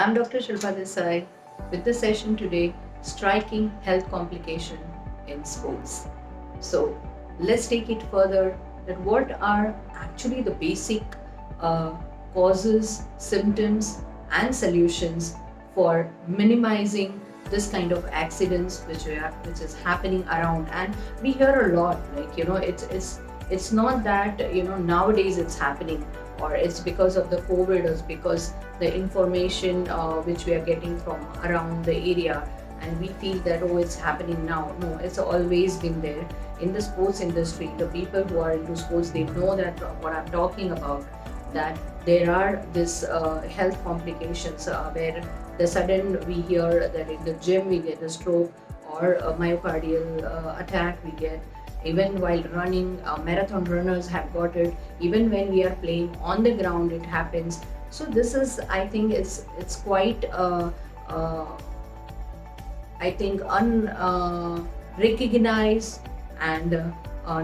I'm Dr. Shilpa Desai with the session today, Striking Health Complication in Sports. So let's take it further that what are actually the basic uh, causes, symptoms and solutions for minimizing this kind of accidents which is happening around. And we hear a lot, like, it's not that nowadays it's happening, or it's because of the COVID, or it's because the information which we are getting from around the area, and we feel that, oh, it's happening now. No, it's always been there in the sports industry. The people who are into sports, they know that what I'm talking about, that there are this health complications where the sudden we hear that in the gym we get a stroke or a myocardial attack we get. Even while running, marathon runners have got it. Even when we are playing on the ground, it happens. So this is, I think, it's quite, I think, unrecognized and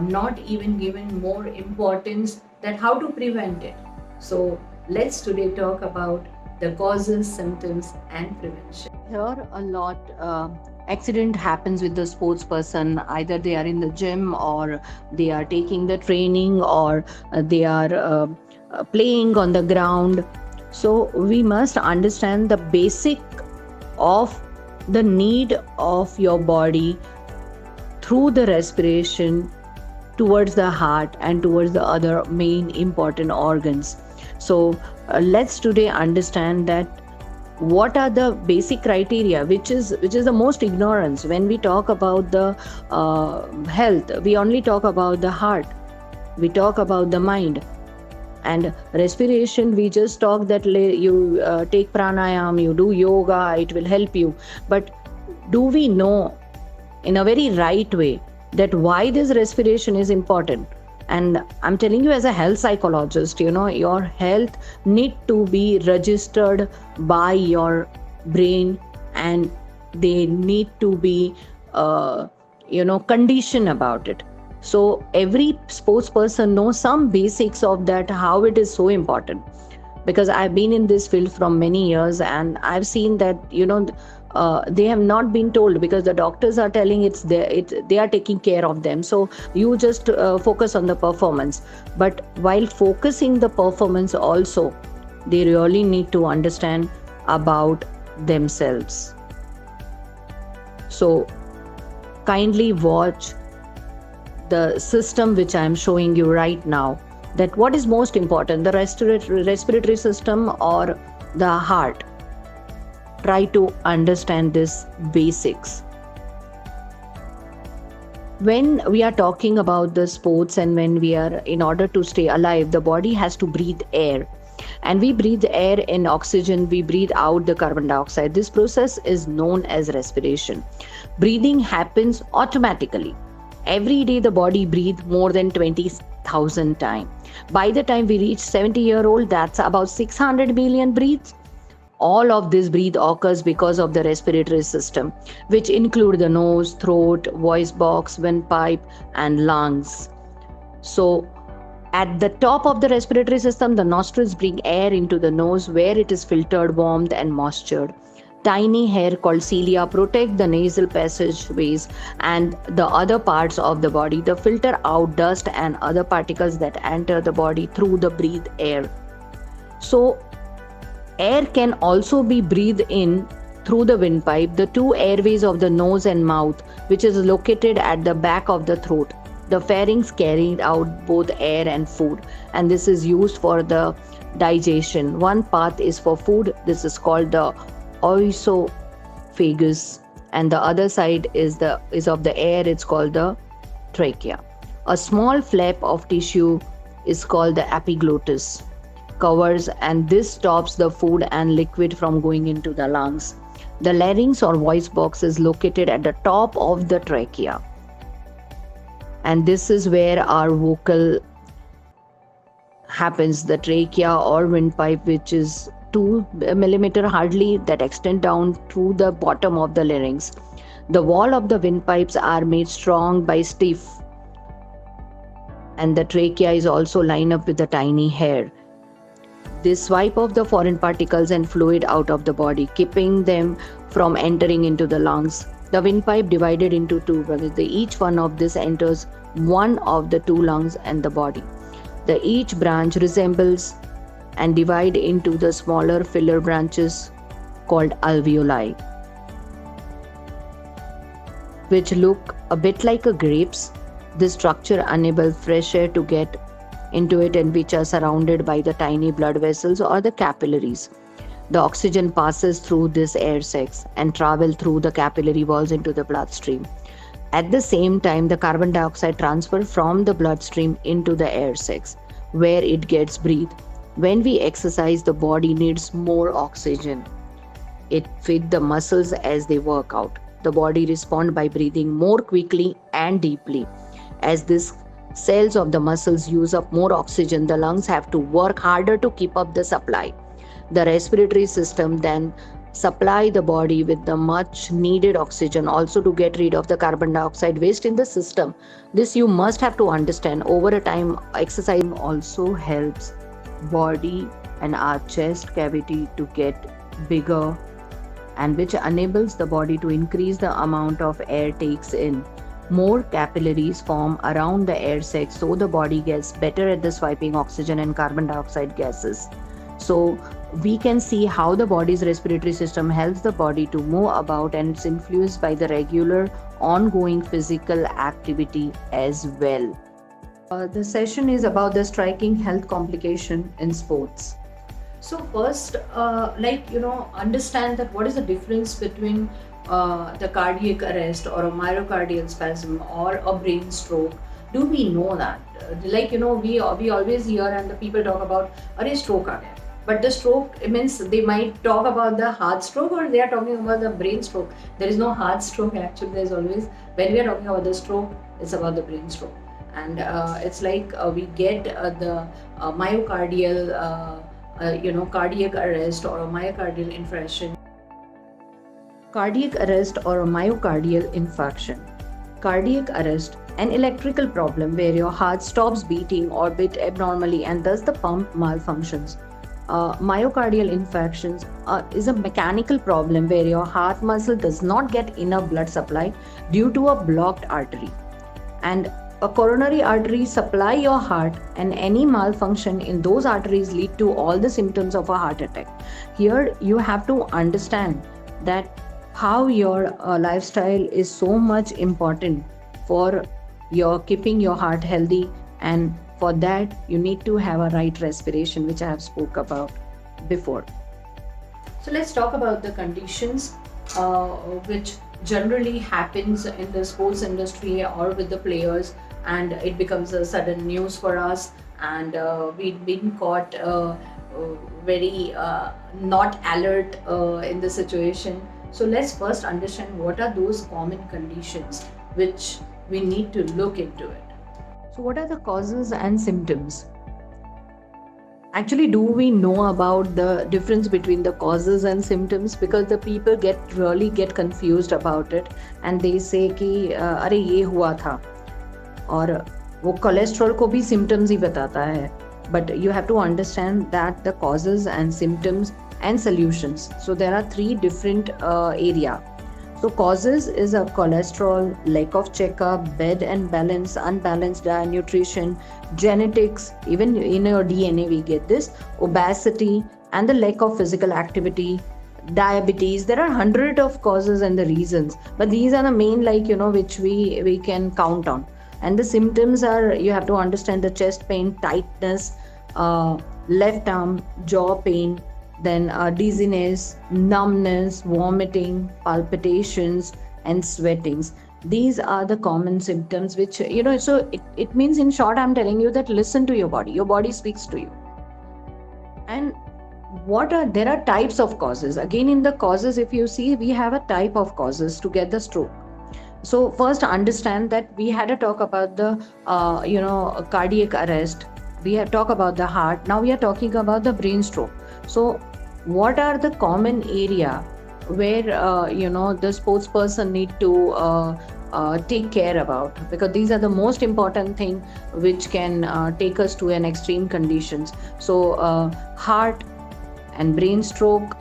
not even given more importance that how to prevent it. So let's today talk about the causes, symptoms, and prevention. Here a lot. Accident happens with the sports person. Either they are in the gym, or they are taking the training, or they are playing on the ground. So we must understand the basic of the need of your body through the respiration towards the heart and towards the other main important organs. So let's today understand that what are the basic criteria, which is the most ignorance. When we talk about the health, we only talk about the heart, we talk about the mind, and respiration, we just talk that you take pranayam, you do yoga, it will help you. But do we know in a very right way that why this respiration is important? And I'm telling you, as a health psychologist, your health need to be registered by your brain, and they need to be, conditioned about it. So every sports person knows some basics of that, how it is so important. Because I've been in this field from many years, and I've seen that, they have not been told, because the doctors are telling they are taking care of them. So you just focus on the performance. But while focusing the performance also, they really need to understand about themselves. So kindly watch the system which I am showing you right now, that what is most important, the respiratory system or the heart. Try to understand this basics. When we are talking about the sports, and when we are, in order to stay alive, the body has to breathe air. And we breathe air in oxygen, we breathe out the carbon dioxide. This process is known as respiration. Breathing happens automatically. Every day the body breathes more than 20,000 times. By the time we reach 70-year-old, that's about 600 million breaths. All of this breath occurs because of the respiratory system, which include the nose, throat, voice box, windpipe, and lungs. So at the top of the respiratory system, the nostrils bring air into the nose, where it is filtered, warmed, and moistured. Tiny hair called cilia protect the nasal passageways and the other parts of the body. They filter out dust and other particles that enter the body through the breathed air. So air can also be breathed in through the windpipe, the two airways of the nose and mouth, which is located at the back of the throat. The pharynx carried out both air and food, and this is used for the digestion. One path is for food, this is called the oesophagus, and the other side is of the air, it's called the trachea. A small flap of tissue is called the epiglottis covers, and this stops the food and liquid from going into the lungs. The larynx or voice box is located at the top of the trachea, and this is where our vocal happens. The trachea or windpipe, which is 2 millimeter hardly, that extend down through the bottom of the larynx. The wall of the windpipes are made strong by stiff, and the trachea is also lined up with the tiny hair. They swipe off the foreign particles and fluid out of the body, keeping them from entering into the lungs. The windpipe divided into two branches. Each one of this enters one of the two lungs and the body. Each branch resembles and divide into the smaller filler branches called alveoli, which look a bit like a grapes. This structure enables fresh air to get into it, and which are surrounded by the tiny blood vessels or the capillaries. The oxygen passes through this air sacs and travel through the capillary walls into the bloodstream. At the same time, the carbon dioxide transfers from the bloodstream into the air sacs, where it gets breathed. When we exercise, the body needs more oxygen. It feeds the muscles as they work out. The body responds by breathing more quickly and deeply. As these cells of the muscles use up more oxygen, the lungs have to work harder to keep up the supply. The respiratory system then supply the body with the much needed oxygen, also to get rid of the carbon dioxide waste in the system. This you must have to understand. Over a time, exercise also helps body and our chest cavity to get bigger, and which enables the body to increase the amount of air takes in. More capillaries form around the air sacs, so the body gets better at the swiping oxygen and carbon dioxide gases. So we can see how the body's respiratory system helps the body to move about, and it's influenced by the regular ongoing physical activity as well. The session is about the striking health complication in sports. So first, understand that what is the difference between the cardiac arrest or a myocardial spasm or a brain stroke. Do we know that? We always hear and the people talk about a stroke aa gaya. But the stroke means they might talk about the heart stroke or they are talking about the brain stroke. There is no heart stroke actually. There is always, when we are talking about the stroke, it's about the brain stroke. And it's like we get the myocardial, cardiac arrest or a myocardial infarction. Cardiac arrest or a myocardial infarction. Cardiac arrest, an electrical problem where your heart stops beating or beat abnormally and thus the pump malfunctions. Myocardial infarctions is a mechanical problem where your heart muscle does not get enough blood supply due to a blocked artery. And a coronary artery supply your heart, and any malfunction in those arteries lead to all the symptoms of a heart attack. Here you have to understand that how your lifestyle is so much important for your keeping your heart healthy, and for that you need to have a right respiration, which I have spoke about before. So let's talk about the conditions which generally happens in the sports industry or with the players, and it becomes a sudden news for us, and we've been caught very not alert in the situation. So let's first understand what are those common conditions which we need to look into it. So what are the causes and symptoms? Actually, do we know about the difference between the causes and symptoms? Because the people really get confused about it, and they say कि अरे ये हुआ था, और वो cholesterol को भी symptoms ही बताता है. But you have to understand that the causes and symptoms and solutions. So there are three different area. So causes is a cholesterol, lack of checkup, bed and balance, unbalanced diet, nutrition, genetics, even in your DNA we get this, obesity and the lack of physical activity, diabetes. There are hundreds of causes and the reasons, but these are the main which we can count on. And the symptoms are, you have to understand the chest pain, tightness, left arm, jaw pain, then dizziness, numbness, vomiting, palpitations, and sweatings. These are the common symptoms which, so it means, in short, I'm telling you that listen to your body speaks to you. And there are types of causes. Again, in the causes, if you see, we have a type of causes to get the stroke. So first understand that we had a talk about the, cardiac arrest. We have talked about the heart. Now we are talking about the brain stroke. So what are the common area where the sports person need to take care about, because these are the most important thing which can take us to an extreme conditions. So heart and brain stroke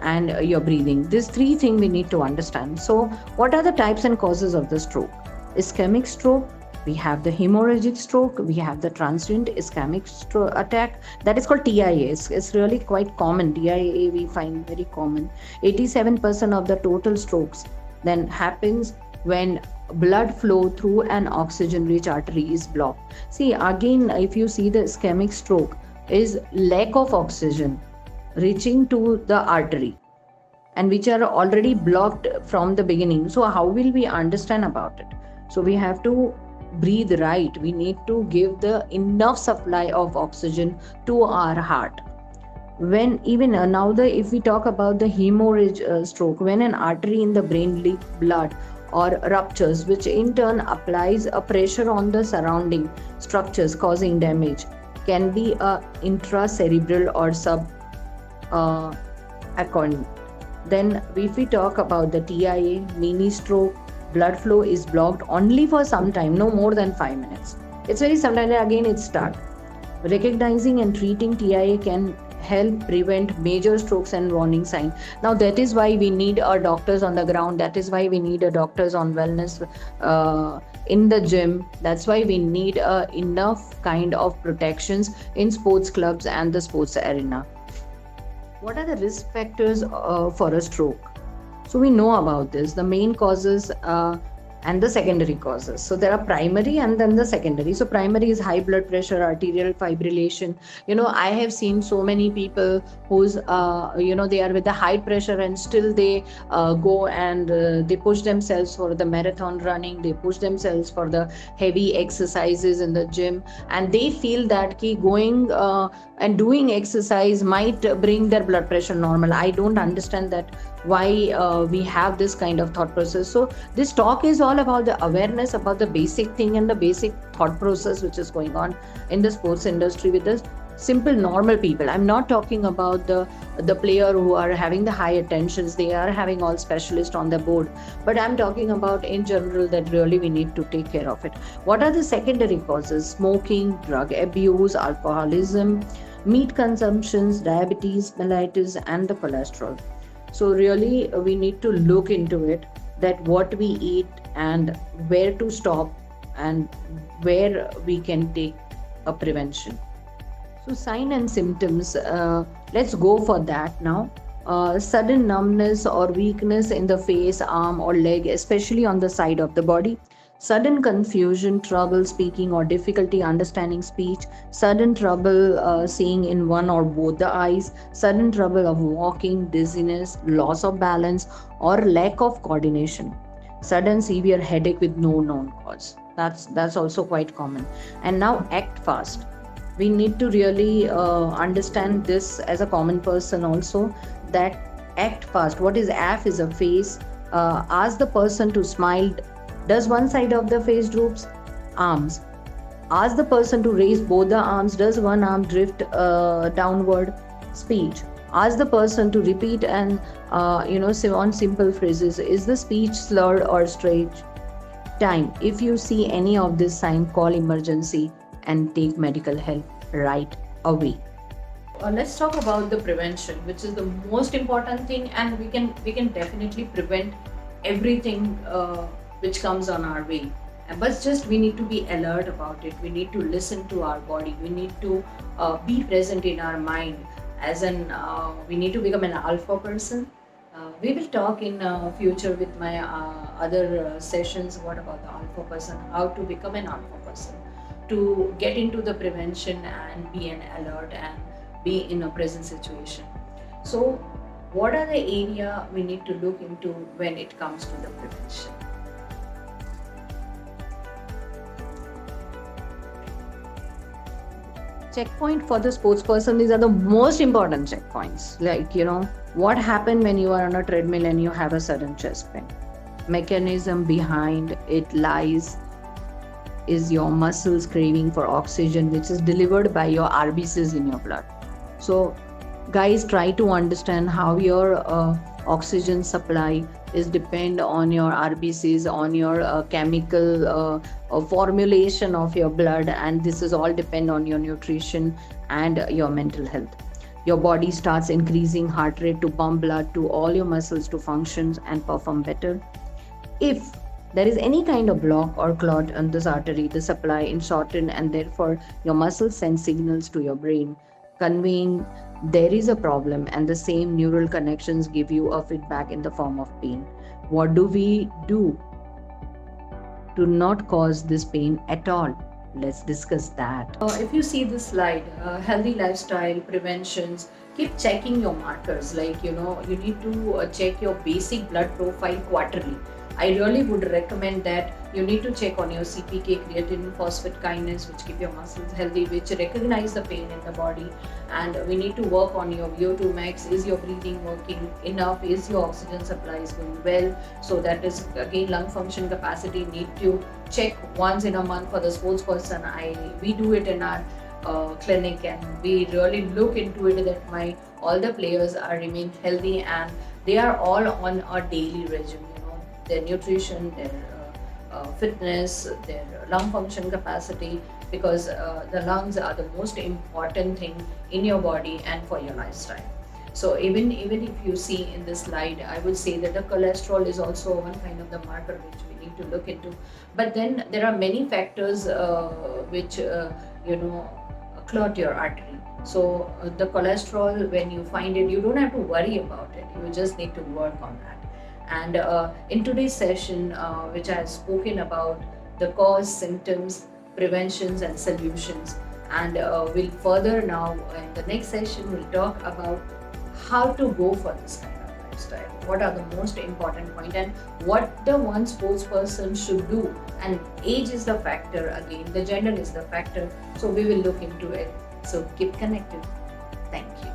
and your breathing, these three things we need to understand. So what are the types and causes of the stroke? Ischemic stroke, we have the hemorrhagic stroke, we have the transient ischemic attack, that is called TIA. It's really quite common. TIA we find very common. 87% of the total strokes then happens when blood flow through an oxygen rich artery is blocked. See, again, if you see the ischemic stroke is lack of oxygen reaching to the artery, and which are already blocked from the beginning. So how will we understand about it? So we have to breathe right. We need to give the enough supply of oxygen to our heart. When even now, the if we talk about the hemorrhage stroke, when an artery in the brain leaks blood or ruptures, which in turn applies a pressure on the surrounding structures causing damage, can be a intracerebral or sub aconic. Then if we talk about the TIA, mini stroke, blood flow is blocked only for some time, no more than 5 minutes. It's very sometimes again it's stuck. Recognizing and treating TIA can help prevent major strokes and warning sign. Now that is why we need our doctors on the ground. That is why we need a doctors on wellness in the gym. That's why we need enough kind of protections in sports clubs and the sports arena. What are the risk factors for a stroke? So we know about this, the main causes and the secondary causes. So there are primary and then the secondary. So primary is high blood pressure, arterial fibrillation. I have seen so many people who's they are with the high pressure and still they go and they push themselves for the marathon running, they push themselves for the heavy exercises in the gym, and they feel that going and doing exercise might bring their blood pressure normal. I don't understand that why we have this kind of thought process. So this talk is all about the awareness about the basic thing and the basic thought process which is going on in the sports industry with the simple normal people. I'm not talking about the player who are having the high attentions, they are having all specialists on the board, but I'm talking about in general that really we need to take care of it. What are the secondary causes? Smoking, drug abuse, alcoholism, meat consumptions, diabetes, mellitus, and the cholesterol. So really we need to look into it, that what we eat and where to stop and where we can take a prevention. So sign and symptoms, let's go for that now. Sudden numbness or weakness in the face, arm or leg, especially on the side of the body. Sudden confusion, trouble speaking or difficulty understanding speech, sudden trouble seeing in one or both the eyes, sudden trouble of walking, dizziness, loss of balance or lack of coordination, sudden severe headache with no known cause. That's also quite common. And now act fast. We need to really understand this as a common person also, that act fast. What is AF is a face. Ask the person to smile. Does one side of the face droops? Arms. Ask the person to raise both the arms. Does one arm drift downward? Speech. Ask the person to repeat and say on simple phrases. Is the speech slurred or straight? Time. If you see any of this sign, call emergency and take medical help right away. Let's talk about the prevention, which is the most important thing, and we can definitely prevent everything which comes on our way. But just we need to be alert about it. We need to listen to our body. We need to be present in our mind. We need to become an alpha person. We will talk in future with my other sessions. What about the alpha person? How to become an alpha person? To get into the prevention and be an alert and be in a present situation. So, what are the area we need to look into when it comes to the prevention? Checkpoint for the sports person, these are the most important checkpoints. Like, what happened when you are on a treadmill and you have a sudden chest pain? Mechanism behind it lies is your muscles craving for oxygen, which is delivered by your RBCs in your blood. So guys, try to understand how your oxygen supply is depend on your RBCs, on your chemical formulation of your blood, and this is all depend on your nutrition and your mental health. Your body starts increasing heart rate to pump blood to all your muscles to function and perform better. If there is any kind of block or clot on this artery, the supply is shortened, and therefore your muscles send signals to your brain conveying there is a problem, and the same neural connections give you a feedback in the form of pain. What do we do to not cause this pain at all? Let's discuss that. If you see this slide, healthy lifestyle preventions, keep checking your markers. Like, you need to check your basic blood profile quarterly. I really would recommend that you need to check on your CPK, creatine, phosphate kinase, which keep your muscles healthy, which recognize the pain in the body. And we need to work on your VO2 max. Is your breathing working enough? Is your oxygen supply is going well? So that is again lung function capacity. Need to check once in a month for the sports person. We do it in our clinic, and we really look into it that all the players are remain healthy and they are all on a daily regime. Their nutrition, their fitness, their lung function capacity, because the lungs are the most important thing in your body and for your lifestyle. So even if you see in this slide, I would say that the cholesterol is also one kind of the marker which we need to look into. But then there are many factors which clot your artery. So the cholesterol, when you find it, you don't have to worry about it. You just need to work on that. And in today's session, which I have spoken about the cause, symptoms, preventions, and solutions. And we'll further now in the next session, we'll talk about how to go for this kind of lifestyle. What are the most important points and what the one sports person should do. And age is the factor again, the gender is the factor. So we will look into it. So keep connected. Thank you.